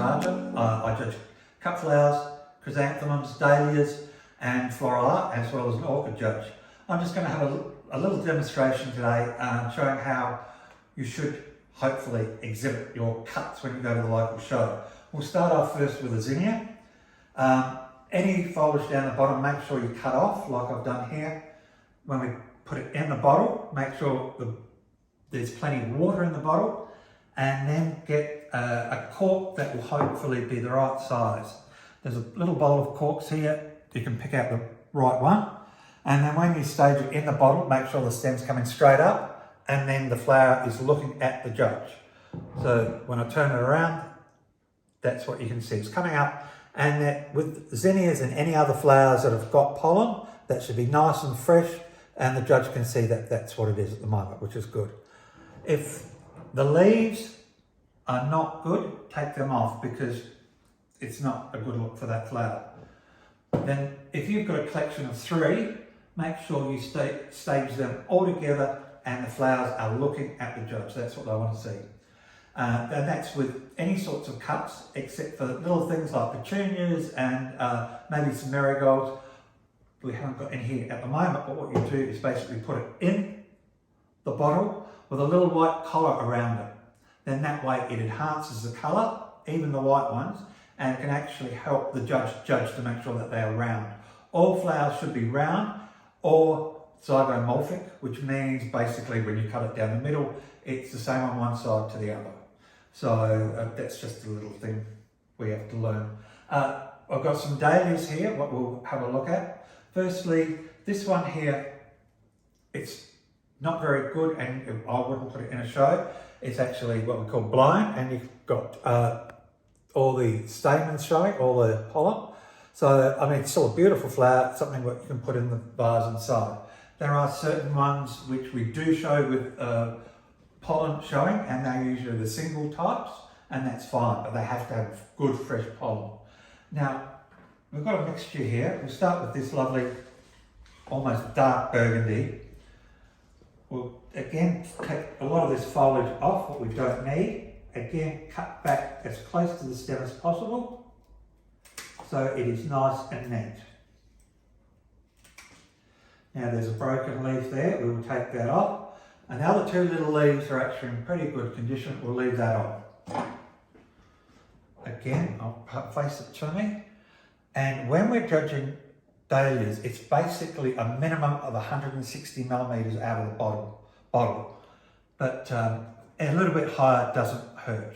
sergeant. I judge cut flowers, chrysanthemums, dahlias and floral art, as well as an orchid judge. I'm just going to have a little demonstration today showing how you should hopefully exhibit your cuts when you go to the local show. We'll start off first with a zinnia. Any foliage down the bottom, make sure you cut off like I've done here. When we put it in the bottle, make sure there's plenty of water in the bottle, and then get a cork that will hopefully be the right size. There's a little bowl of corks here. You can pick out the right one. And then when you stage it in the bottle, make sure the stem's coming straight up and then the flower is looking at the judge. So when I turn it around, that's what you can see. It's coming up, and that with zinnias and any other flowers that have got pollen, that should be nice and fresh, and the judge can see that that's what it is at the moment, which is good. If the leaves are not good, take them off because it's not a good look for that flower. Then if you've got a collection of 3, make sure you stage them all together and the flowers are looking at the judge. That's what they want to see. And that's with any sorts of cuts, except for little things like petunias and maybe some marigolds. We haven't got any here at the moment, but what you do is basically put it in the bottle with a little white collar around it. Then that way it enhances the colour, even the white ones, and can actually help the judge to make sure that they are round. All flowers should be round or zygomorphic, which means basically when you cut it down the middle, it's the same on one side to the other. So that's just a little thing we have to learn. I've got some dahlias here, what we'll have a look at. Firstly, this one here, it's not very good, and I wouldn't put it in a show. It's actually what we call blown, and you've got all the stamens showing, all the pollen. So, I mean, it's still a beautiful flower, something that you can put in the vase inside. There are certain ones which we do show with pollen showing, and they're usually the single types, and that's fine, but they have to have good fresh pollen. Now, we've got a mixture here. We'll start with this lovely, almost dark burgundy. We'll again take a lot of this foliage off, what we don't need. Again, cut back as close to the stem as possible, so it is nice and neat. Now there's a broken leaf there, we will take that off. And the other 2 little leaves are actually in pretty good condition, we'll leave that on. Again, I'll face it to me. And when we're judging dahlias, it's basically a minimum of 160 millimetres out of the bottle. But a little bit higher doesn't hurt.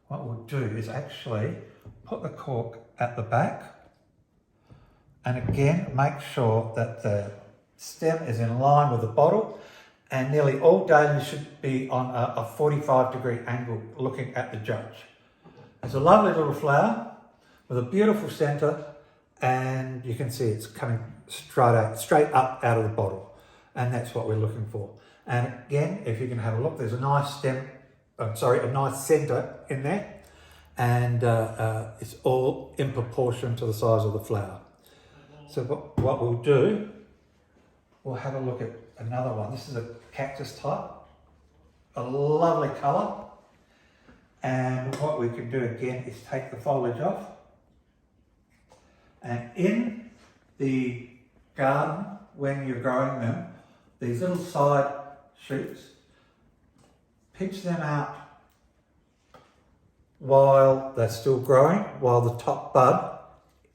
What we'll do is actually put the cork at the back, and again make sure that the stem is in line with the bottle, and nearly all dahlias should be on a 45-degree angle looking at the judge. It's a lovely little flower with a beautiful centre, and you can see it's coming straight up out of the bottle, and that's what we're looking for. And again, if you can have a look, there's a nice a nice centre in there, and it's all in proportion to the size of the flower. So what we'll do, we'll have a look at another one. This is a cactus type, a lovely colour. And what we can do again is take the foliage off, and in the garden, when you're growing them, these little side shoots, pinch them out while they're still growing, while the top bud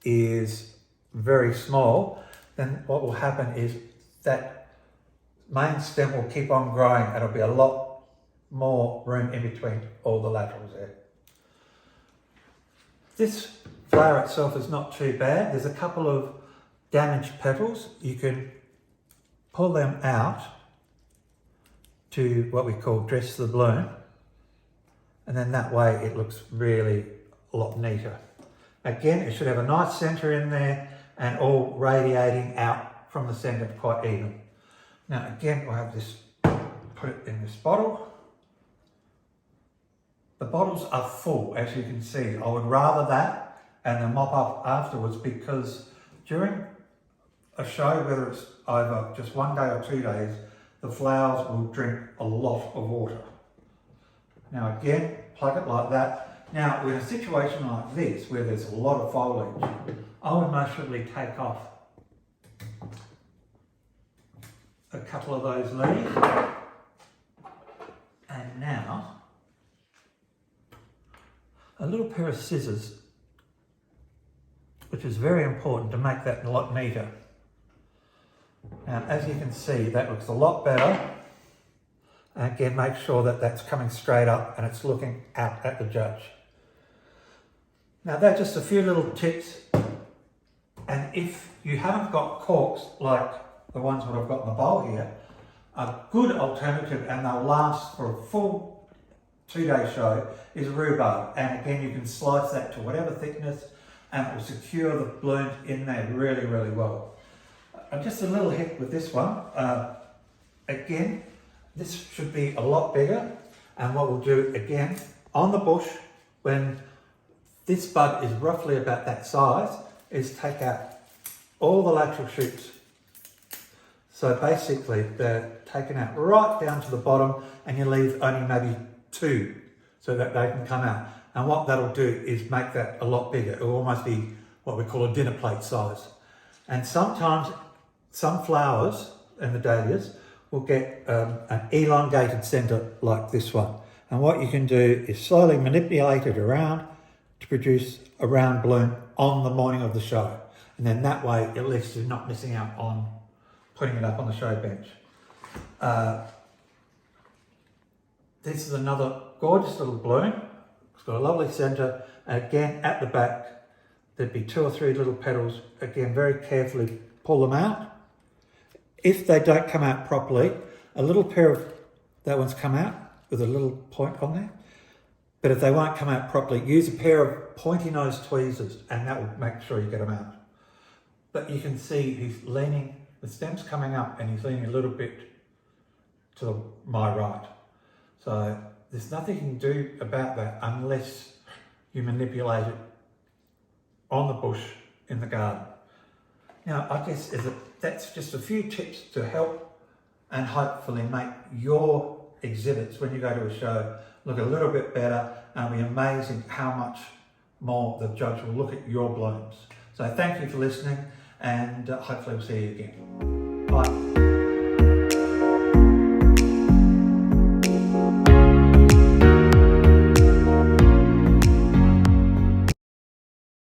is very small. Then what will happen is that main stem will keep on growing, and it'll be a lot more room in between all the laterals there. This flower itself is not too bad. There's a couple of damaged petals. You can pull them out to what we call dress the bloom, and then that way it looks really a lot neater. Again, it should have a nice centre in there and all radiating out from the centre quite even. Now again, we'll have this, put it in this bottle. The bottles are full, as you can see. I would rather that and then mop up afterwards, because during a show, whether it's over just 1 day or 2 days, the flowers will drink a lot of water. Now again, plug it like that. Now, with a situation like this, where there's a lot of foliage, I would most probably take off a couple of those leaves. And now, a little pair of scissors, which is very important to make that a lot neater. Now, as you can see, that looks a lot better. And again, make sure that that's coming straight up and it's looking out at the judge. Now, they're just a few little tips. And if you haven't got corks like the ones that I've got in the bowl here, a good alternative, and they'll last for a full 2-day show, is rhubarb. And again, you can slice that to whatever thickness and it will secure the blooms in there really, really well. Just a little hit with this one. Again, this should be a lot bigger. And what we'll do again, on the bush, when this bud is roughly about that size, is take out all the lateral shoots. So basically, they're taken out right down to the bottom and you leave only maybe 2 so that they can come out. And what that'll do is make that a lot bigger. It'll almost be what we call a dinner plate size. And sometimes some flowers in the dahlias will get an elongated centre like this one. And what you can do is slowly manipulate it around to produce a round bloom on the morning of the show. And then that way, at least you're not missing out on putting it up on the show bench. This is another gorgeous little bloom. It's got a lovely centre. And again, at the back, there'd be 2 or 3 little petals. Again, very carefully pull them out. If they don't come out properly, a little pair of that one's come out with a little point on there. But if they won't come out properly, use a pair of pointy nose tweezers and that will make sure you get them out. But you can see he's leaning, the stem's coming up and he's leaning a little bit to my right. So there's nothing you can do about that unless you manipulate it on the bush in the garden. Now, I guess that's just a few tips to help and hopefully make your exhibits when you go to a show look a little bit better, and it'll be amazing how much more the judge will look at your blooms. So thank you for listening, and hopefully we'll see you again. Bye.